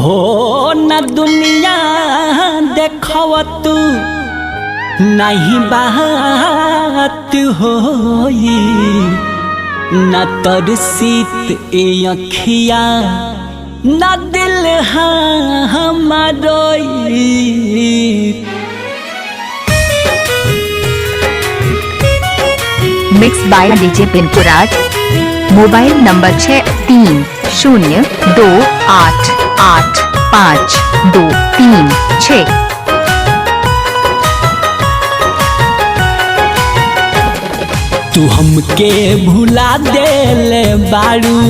हो न दुनिया देखव तू नहीं बात होई न तरसीत ए अखिया न दिल हमारोई। Mix by DJ Pintu Raj. Mobile number 6302885236। तू हमके भुला देले बारू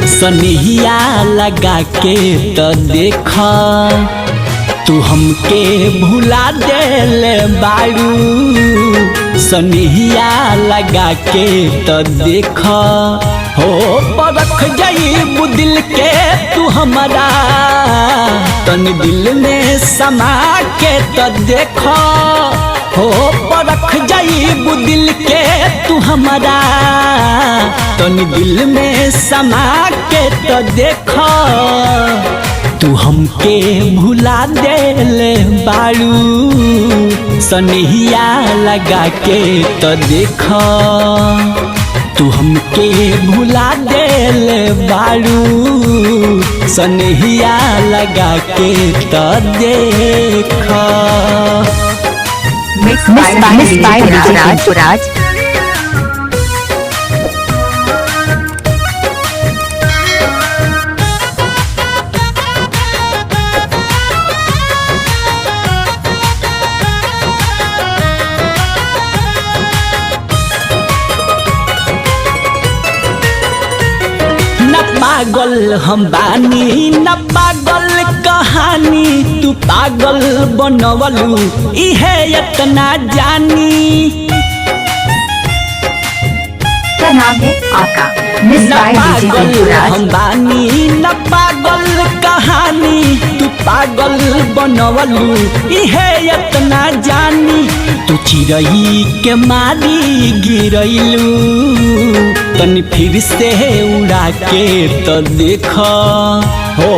सनिहिया लगा के तो देखा। तू हमके भुला देले बारू सनिहिया लगा के तो देखा। हो परख जाइब दिल के तू हमारा तन दिल में समा के तो देखा। हो परख जाइब दिल के तू हमारा तन दिल में समा के तो देखा। तू हमके भुला देले बारू सनिहिया लगा के तो देखा। तू हमके भुला देले बारू सनिहिया लगा के तो देखा। मिक्स बाय राज। पागल हम बानी न पागल कहानी तू पागल बनवलू इहे इतना जानी। क्या नाम है आपका? न पागल हम बानी न पागल कहानी तू पागल बनवलू इहे इतना जानी। तू चिड़ई के मारी गिरैलू तनी फिर से उड़ा के तो देखा। हो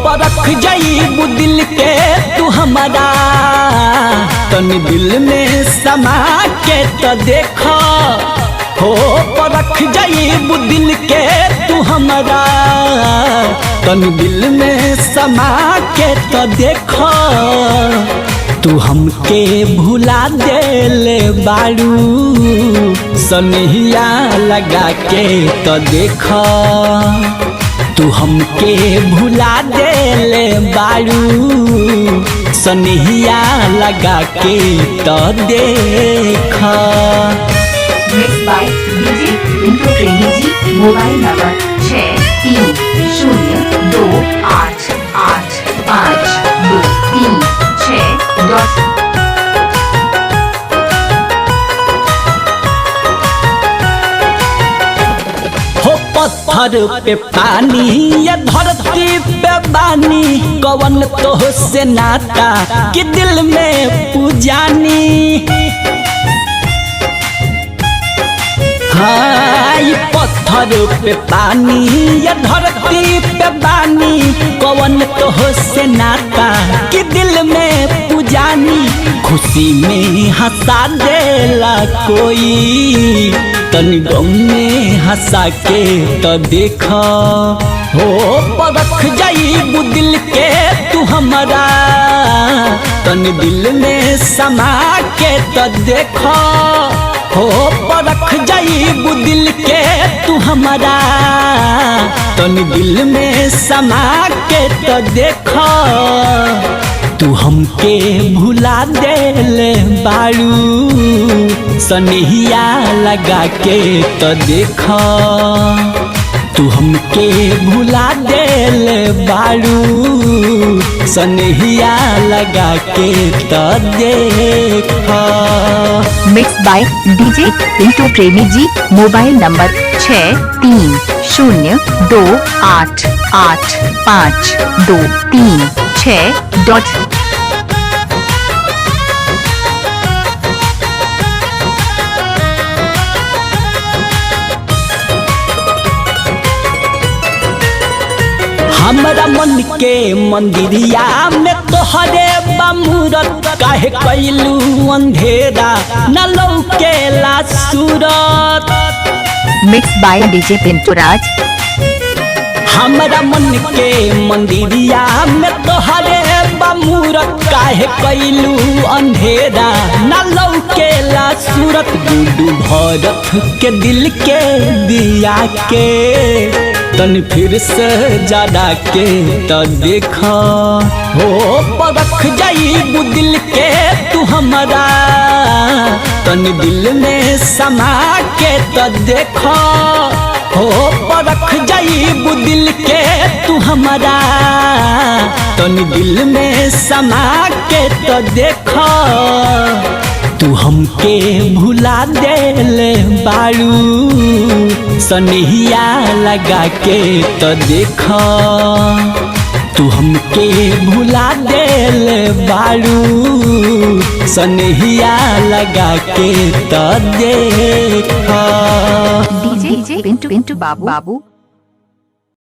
परख जाइब दिल के तू हमारा तनी दिल में समा के तो देखा। हो परख जाइब दिल के तू हमारा तनी दिल में समा के तो देखा। तू हमके भुला देले बारू सनिहिया लगा के तो देखा। तू हमके भुला देले बारू सनिहिया लगा के तो देखा। Mix by DJ Pintu ji. Mobile number 6302885236। हो पत्थर पे पानी या धरती पे बानी कवन तो से नाता कि दिल में पूजानी। हाँ पत्थर पे पानी या धरती पे बानी कवन तो से नाता कि दिल में पूजानी। खुशी में हंसा देला कोई तनी गम में हंसा के तो देखा। हो परख जाइब दिल के तू हमारा तनी दिल में समा के तो देखा। हो परख जाइब दिल के तू हमारा तनी दिल में समा के तो देखा। तू हमके भुला देले बारू सनिहिया लगा के तो देखा। तू हमके भुला देले बारू सनिहिया लगा के तो देखा। मिक्स बाय डीजे पिंटू प्रेमी जी। Mobile number 6302885236। हमरा मन के मंदिरिया में तोहरे बमूरत काहे कैलू अंधेरा न लौकेला सूरत। मिक्स बाय डीजे पिंटू राज। हमरा मन के मंदिरिया में तोहरे बमूरत काहे कैलू अंधेरा न लौकेला सूरत। गुडू भरत के दिल के दिया के तन फिर से जरा के तो देखा हो परख जाइबू दिल के तू हमारा तन दिल में समा के तो देखा हो परख जाइबू दिल के तू हमारा तन दिल में समा के तो देखा। तू हमके भुला देले बारू सनहिया लगा के तो देखा। तू हमके भुला देले बारू सनहिया लगा के तो देखा। डीजे पिंटू बाबू।